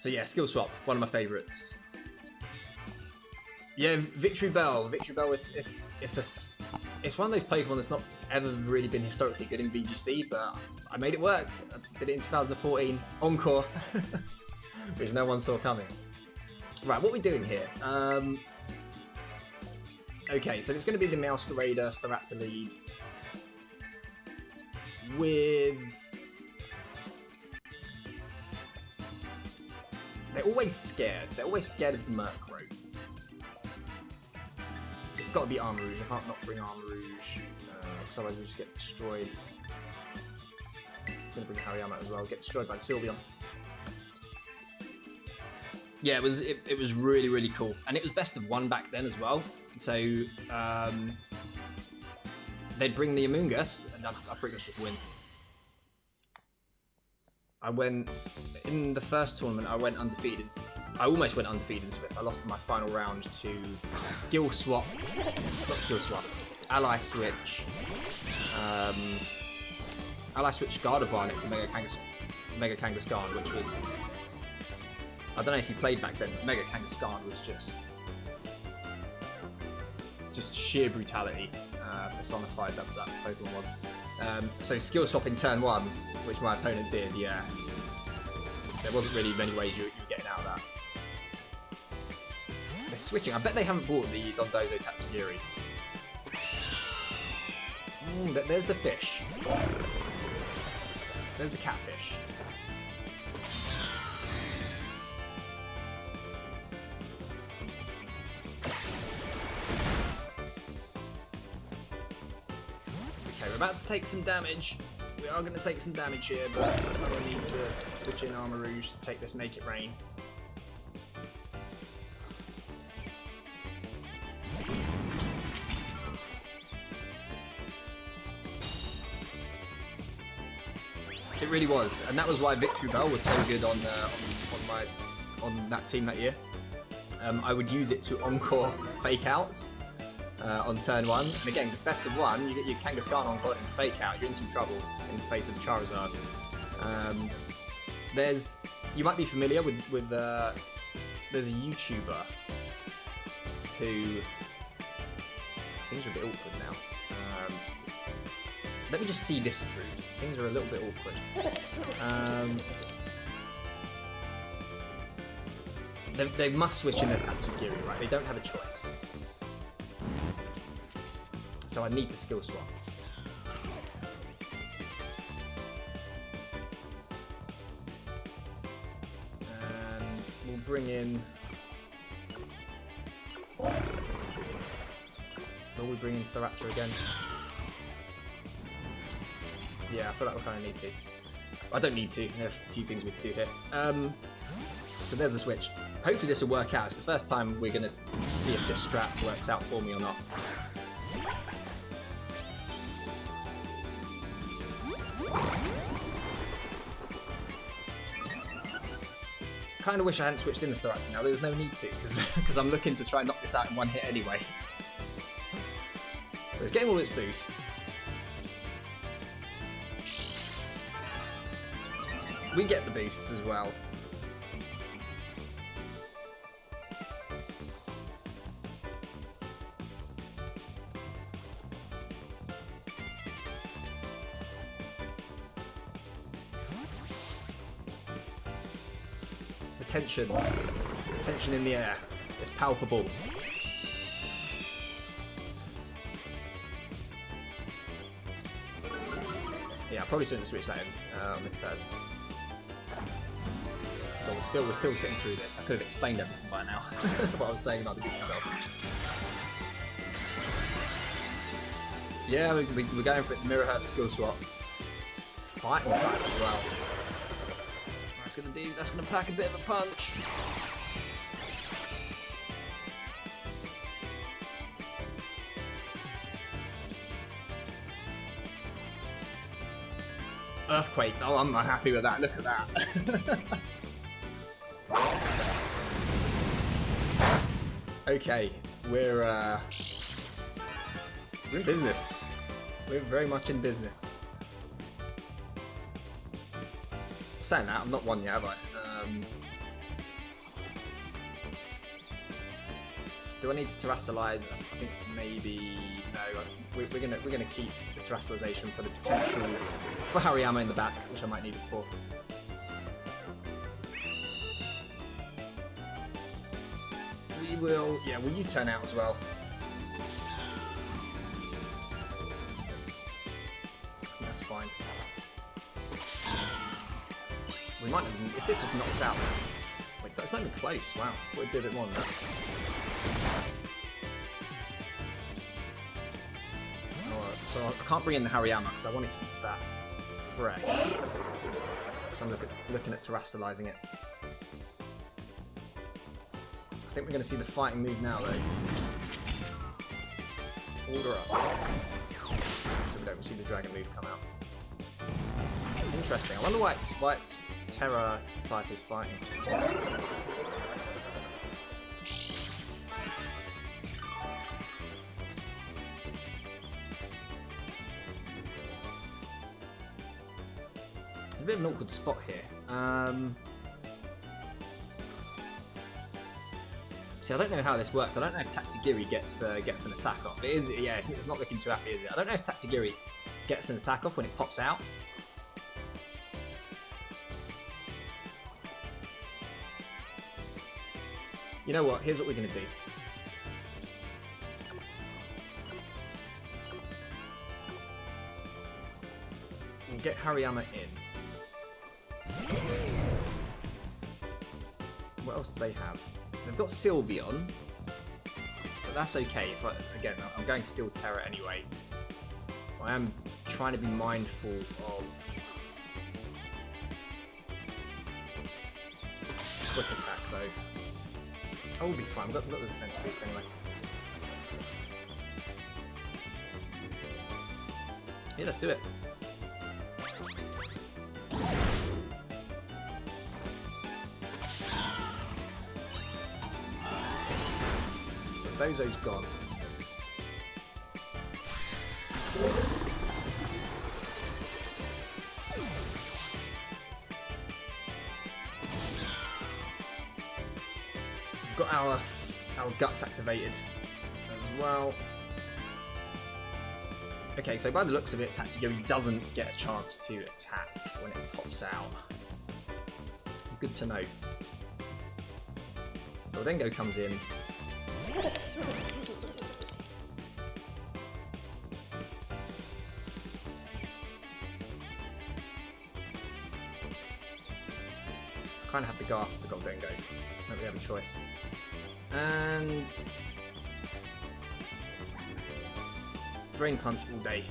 So yeah, skill swap, one of my favourites. Yeah, Victory Bell. Victory Bell is it's one of those Pokemon that's not ever really been historically good in VGC, but I made it work. I did it in 2014, Encore, which no one saw coming. Right, what are we doing here? Okay, so it's going to be the Meowscarada Staraptor lead with... They're always scared. They're always scared of the Murkrow. It's got to be Armarouge. I can't not bring Armarouge, because otherwise we'll just get destroyed. I'm going to bring Hariyama as well. Get destroyed by the Sylveon. Yeah, it was really, really cool. And it was best of one back then as well. So they'd bring the Amoonguss, and I'd pretty much just win. I went, in the first tournament, I went undefeated. I almost went undefeated in Swiss. I lost in my final round to Skill Swap, not Skill Swap, Ally Switch Gardevoir next to Mega Kangaskhan, which was, I don't know if you played back then, but Mega Kangaskhan was just sheer brutality personified, that Pokemon was. So skill swap in turn 1, which my opponent did, yeah. There wasn't really many ways you were getting out of that. They're switching. I bet they haven't bought the Dondozo Tatsugiri. There's the fish. There's the catfish. We're about to take some damage. We are going to take some damage here, but I will need to switch in Armarouge to take this Make It Rain. It really was, and that was why Victory Bell was so good on that team that year. I would use it to Encore Fake Outs. On turn 1, and again, best of 1, you get your Kangaskhan on into Fake Out, you're in some trouble in the face of Charizard. You might be familiar with there's a YouTuber who, things are a bit awkward now. Let me just see this through, things are a little bit awkward. They must switch in their Tatsugiri, right? They don't have a choice. So I need to skill swap. And we'll bring in... Will we bring in Staraptor again? Yeah, I feel like we kind of need to. I don't need to, there's a few things we can do here. So there's the switch. Hopefully this will work out. It's the first time we're going to see if this strat works out for me or not. Kind of wish I hadn't switched in the Staraptor now. There's no need to, because I'm looking to try and knock this out in one hit anyway. So it's getting all its boosts. We get the boosts as well. Tension in the air. It's palpable. Yeah, I probably shouldn't switch that in on this turn. But we're still sitting through this. I could have explained everything by now. What I was saying about the good spell. Yeah, we're going for it. Mirror Herb skill swap. Fighting type as well. That's gonna pack a bit of a punch. Earthquake. Oh, I'm not happy with that. Look at that. Okay, we're in business. We're very much in business. Saying that, I've not won yet, have I? Do I need to terrestrialize? I think maybe no. We're gonna keep the terrestrialization for the potential for Hariyama in the back, which I might need it for. We will, yeah. Will you turn out as well? That's fine. We might have, if this just knocks out. Wait, that's not even close. Wow, we'll do a bit more than that. So I can't bring in the Hariyama because I want to keep that fresh. So I'm looking at terrestrializing it. I think we're going to see the fighting move now though. Order up. So we don't see the dragon move come out. Interesting. I wonder why its Terra type is fighting. A bit of an awkward spot here. See, I don't know how this works. I don't know if Tatsugiri gets an attack off. It is, yeah, it's not looking too happy, is it? I don't know if Tatsugiri gets an attack off when it pops out. You know what? Here's what we're gonna do. We'll get Hariyama in. What else do they have? They've got Sylveon, but that's okay. Again, I'm going Steel Terror anyway. I am trying to be mindful of quick attack though. Oh, we'll be fine. We've got the defense boost anyway. Yeah, let's do it. Dondozo's gone. We've got our guts activated as well. Okay, so by the looks of it, Tatsugiri doesn't get a chance to attack when it pops out. Good to know. Gholdengo comes in. Kind of have to go after the Gholdengo. Don't really have a choice. And Drain Punch all day.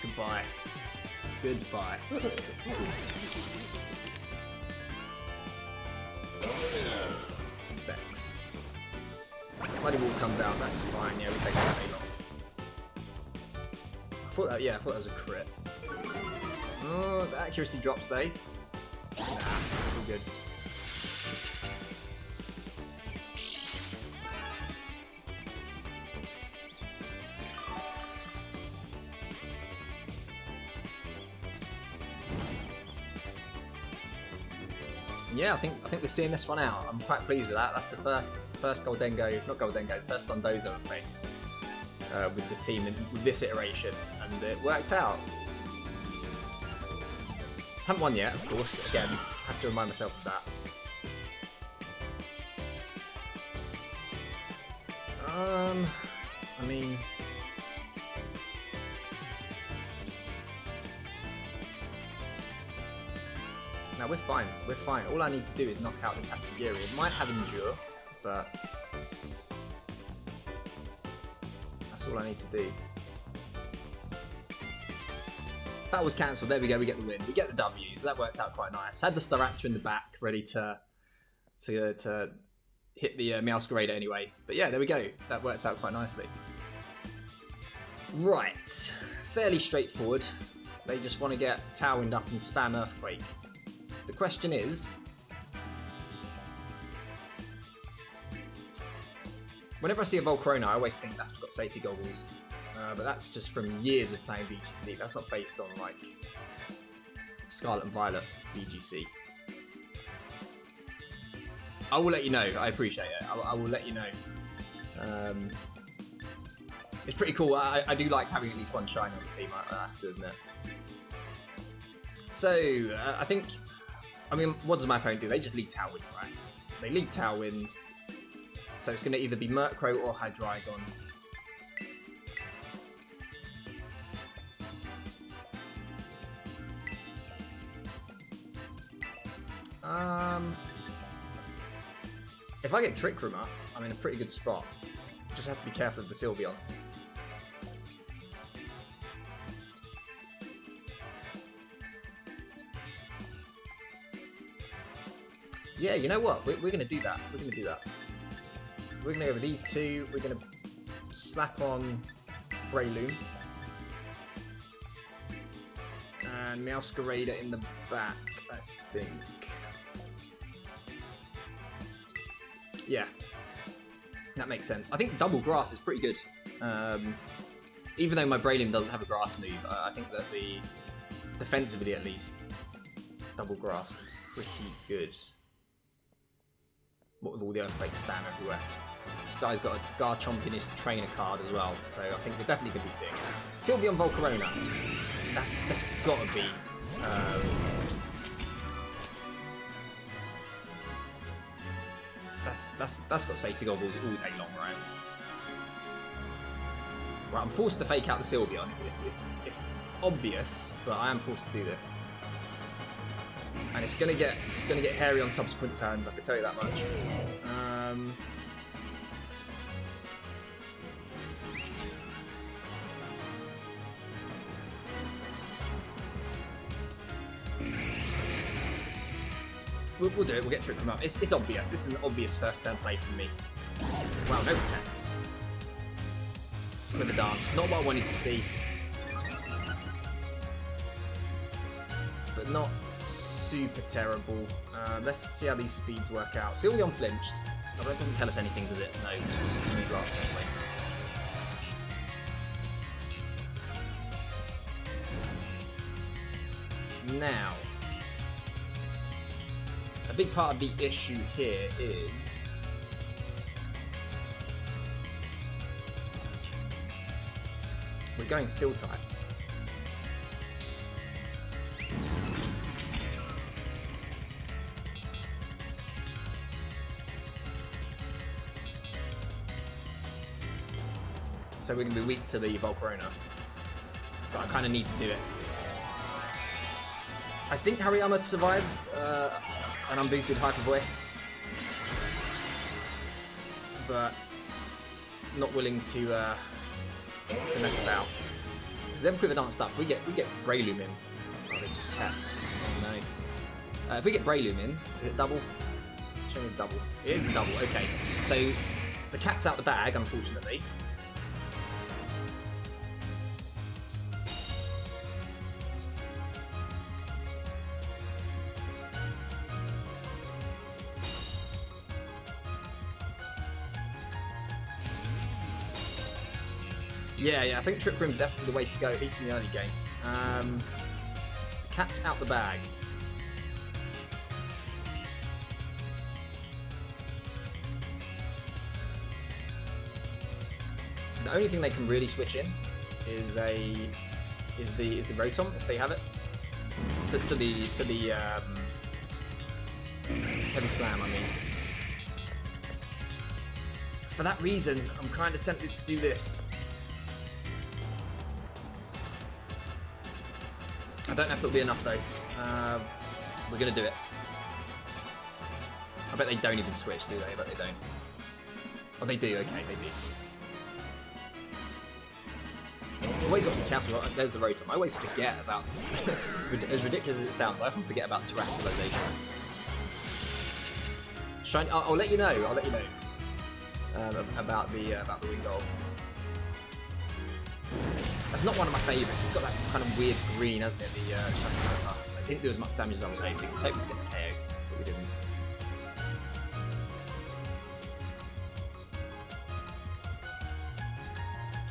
Goodbye. Goodbye. Specs. Bloody Wall comes out, that's fine, yeah, we take that name off. I thought that was a crit. Oh, the accuracy drops though. Nah, all good. Yeah, I think we're seeing this one out. I'm quite pleased with that. That's the first Gholdengo, not Gholdengo, the first Dondozo I've faced with the team with this iteration, and it worked out. Haven't won yet, of course. Again, have to remind myself of that. I mean, no, we're fine. We're fine. All I need to do is knock out the Tatsugiri. It might have Endure, but that's all I need to do. That was cancelled. There we go. We get the win. We get the W. So that worked out quite nice. Had the Staraptor in the back, ready to hit the Meowscarada anyway. But yeah, there we go. That worked out quite nicely. Right. Fairly straightforward. They just want to get Tailwind up and spam Earthquake. the question is, whenever I see a Volcarona, I always think that's got safety goggles. But that's just from years of playing VGC. That's not based on, like, Scarlet and Violet VGC. I will let you know. I appreciate it. I will let you know. It's pretty cool. I do like having at least one shiny on the team, I have to admit. So, I mean, what does my opponent do? They just lead Tailwind, right? They lead Tailwind. So it's going to either be Murkrow or Hydreigon. If I get Trick Room up, I'm in a pretty good spot. Just have to be careful of the Sylveon. Yeah, you know what? We're going to do that. We're going to do that. We're going to go with these two. We're going to slap on Breloom. And Meowscarada in the back, I think. Yeah, that makes sense. I think Double Grass is pretty good. Even though my Breloom doesn't have a Grass move, I think that the defensively at least, Double Grass is pretty good. What with all the Earthquake spam everywhere. This guy's got a Garchomp in his trainer card as well, so I think we're definitely going to be seeing Sylveon Volcarona. That's got to be. That's got safety goggles all day long, right? Right, I'm forced to fake out the Sylveon. It's obvious, but I am forced to do this. And it's gonna get hairy on subsequent turns. I can tell you that much. We'll do it. We'll get Trick Room up. It's obvious. This is an obvious first turn play from me. Wow, no protects. With the dance. Not what I wanted to see. But not super terrible. Let's see how these speeds work out. Sylveon flinched. Oh, that doesn't tell us anything, does it? No. Only grass anyway. Now, a big part of the issue here is we're going Steel type. So we're going to be weak to the Volcarona. But I kind of need to do it. I think Hariyama survives an unboosted Hyper Voice. But not willing to mess about. Because then with advanced stuff, we get Breloom in. Oh, they tapped. Oh no. If we get Breloom in, is it double? Show me the double. It is the double, okay. So the cat's out the bag, unfortunately. Yeah, I think Trick Room's definitely the way to go, at least in the early game. Cat's out the bag. The only thing they can really switch in is the Rotom if they have it. To the Heavy Slam, I mean. For that reason, I'm kind of tempted to do this. I don't know if it'll be enough though. We're gonna do it. I bet they don't even switch, do they? I bet they don't. Oh, they do. Okay, they do. Always got to be careful. There's the Rotom. I always forget about. As ridiculous as it sounds, I often forget about terrestrialization. Shiny. I'll let you know. I'll let you know about the Wingull. That's not one of my favourites. It's got that kind of weird green, hasn't it? The shiny. Didn't do as much damage as I was hoping. I was hoping to get the KO, but we didn't.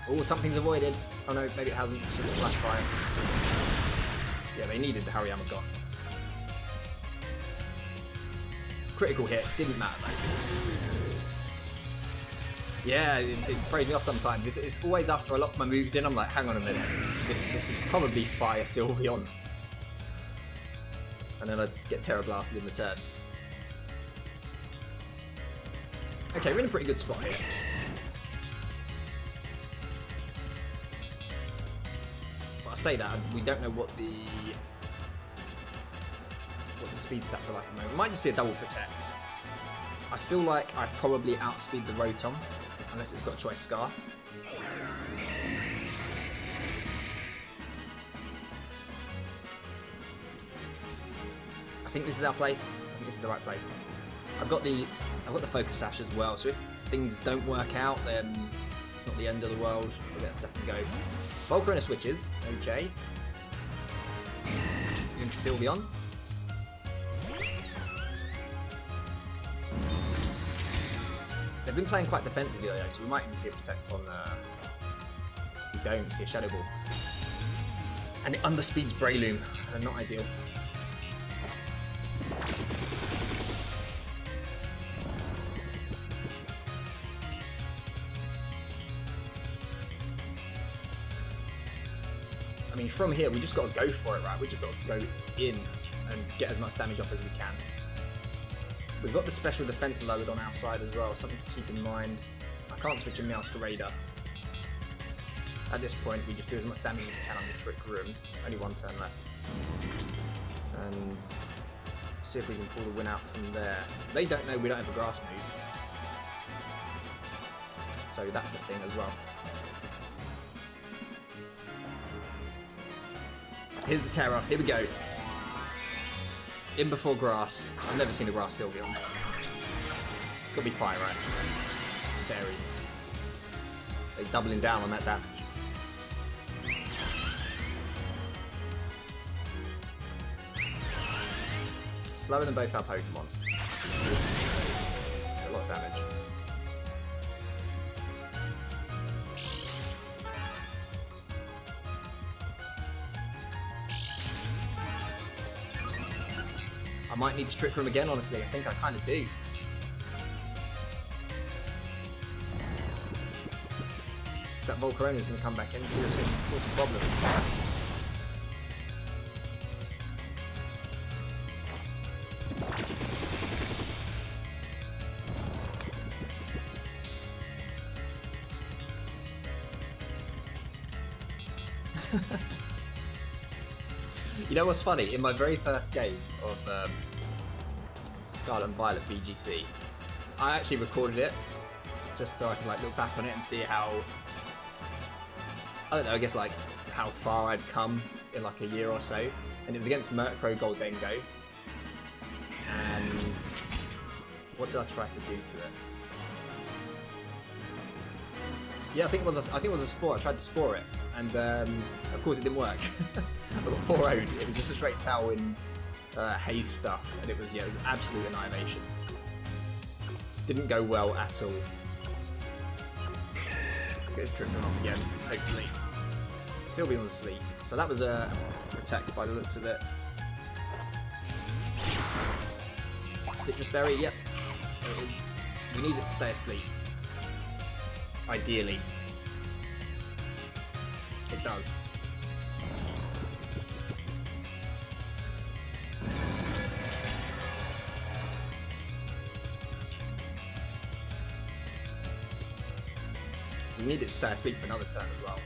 Oh, something's avoided. Oh no, maybe it hasn't. Should have flash fire. Yeah, they needed the Hariyama got. Critical hit, didn't matter though. Yeah, it throws me off sometimes. It's always after I lock my moves in, I'm like, hang on a minute. This is probably Fire Sylveon. And then I get Terra Blasted in return. Okay, we're in a pretty good spot here. But I say that, we don't know what the speed stats are like at the moment. We might just see a double protect. I feel like I probably outspeed the Rotom, unless it's got a choice scarf. I think this is our play. I think this is the right play. I've got the focus sash as well, so if things don't work out, then it's not the end of the world. We'll get a second go. Volcarona switches. Okay. Into Sylveon. They've been playing quite defensively though, so we might even see a protect on. We don't see a Shadow Ball, and it underspeeds Breloom. Not ideal. I mean, from here we just got to go for it, right? We just got to go in and get as much damage off as we can. We've got the special defense lowered on our side as well, something to keep in mind. I can't switch a Meowscarada. At this point, we just do as much damage as we can on the Trick Room. Only one turn left. And see if we can pull the win out from there. They don't know we don't have a grass move. So that's a thing as well. Here's the Terror, here we go. In before grass. I've never seen a grass Sylveon. It's gotta be fire, right? It's fairy. They're doubling down on that damage. Slower than both our Pokemon. A lot of damage. I might need to Trick Room again, honestly. I think I kind of do. Because that Volcarona is going to come back in and cause some problems. You know what's funny? In my very first game of Scarlet and Violet VGC, I actually recorded it just so I can like look back on it and see how, I don't know, I guess like how far I'd come in like a year or so. And it was against Gholdengo. And what did I try to do to it? Yeah, I think it was a spore. I tried to spore it, and of course it didn't work. I got 4-0'd. It was just a straight towel in haze stuff, and it was absolute annihilation. Didn't go well at all. Let's get this Trick Room off again, hopefully. Sylveon was asleep, so that was a protect by the looks of it. Citrus Berry, yep, there it is. We need it to stay asleep. Ideally. It does. We need it to stay asleep for another turn as well.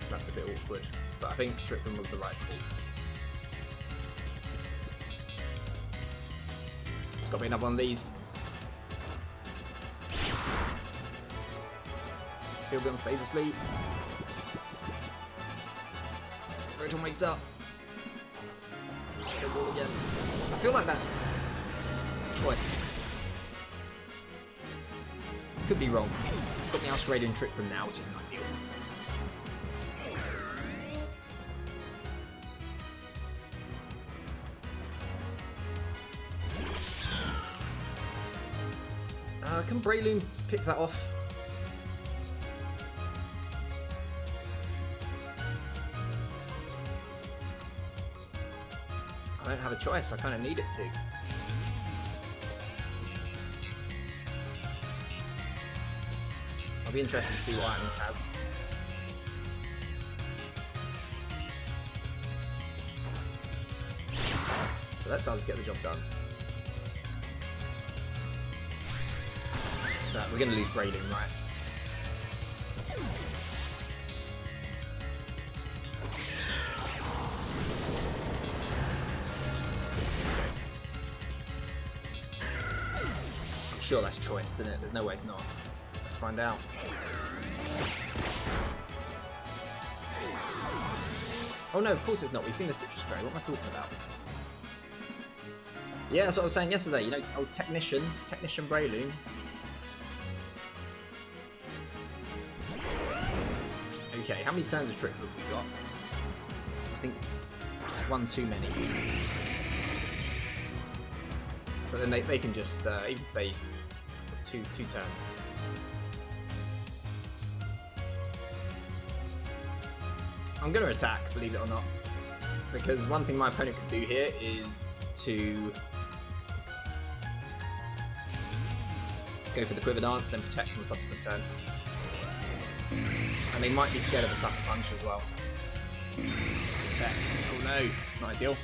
So that's a bit awkward. But I think Trick Room was the right call. It's got to be another one of these. Sylveon stays asleep. Rotom wakes up. Shadow Ball again. I feel like that's choice. Could be wrong. Got Meowscarada in Trick Room now, which isn't ideal. Can Breloom pick that off? I don't have a choice, I kind of need it to. I'll be interested to see what Agnes has. So that does get the job done. So we're going to lose Breloom, right? I'm sure that's choice, isn't it? There's no way it's not. Let's find out. Oh no, of course it's not. We've seen the Citrus Berry. What am I talking about? Yeah, that's what I was saying yesterday. You know, old Technician Breloom. Okay, how many turns of Trick Room have we got? I think one too many. But then they can just, even if they two turns. I'm going to attack, believe it or not. Because one thing my opponent could do here is to go for the Quiver Dance, then protect on the subsequent turn. And they might be scared of a Sucker Punch as well. Protect. Oh no, not ideal.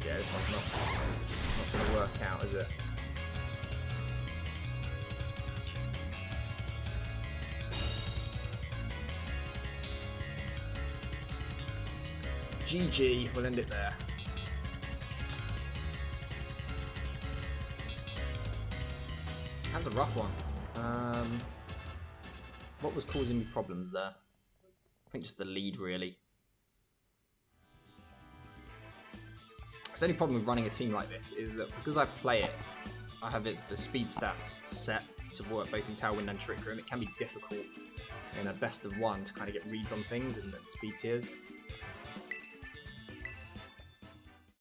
Yeah, this one's not going to work out, is it? GG, we'll end it there. That's a rough one. What was causing me problems there? I think just the lead, really. The only problem with running a team like this is that because I play it, I have the speed stats set to work both in Tailwind and Trick Room. It can be difficult in a best of one to kind of get reads on things and speed tiers.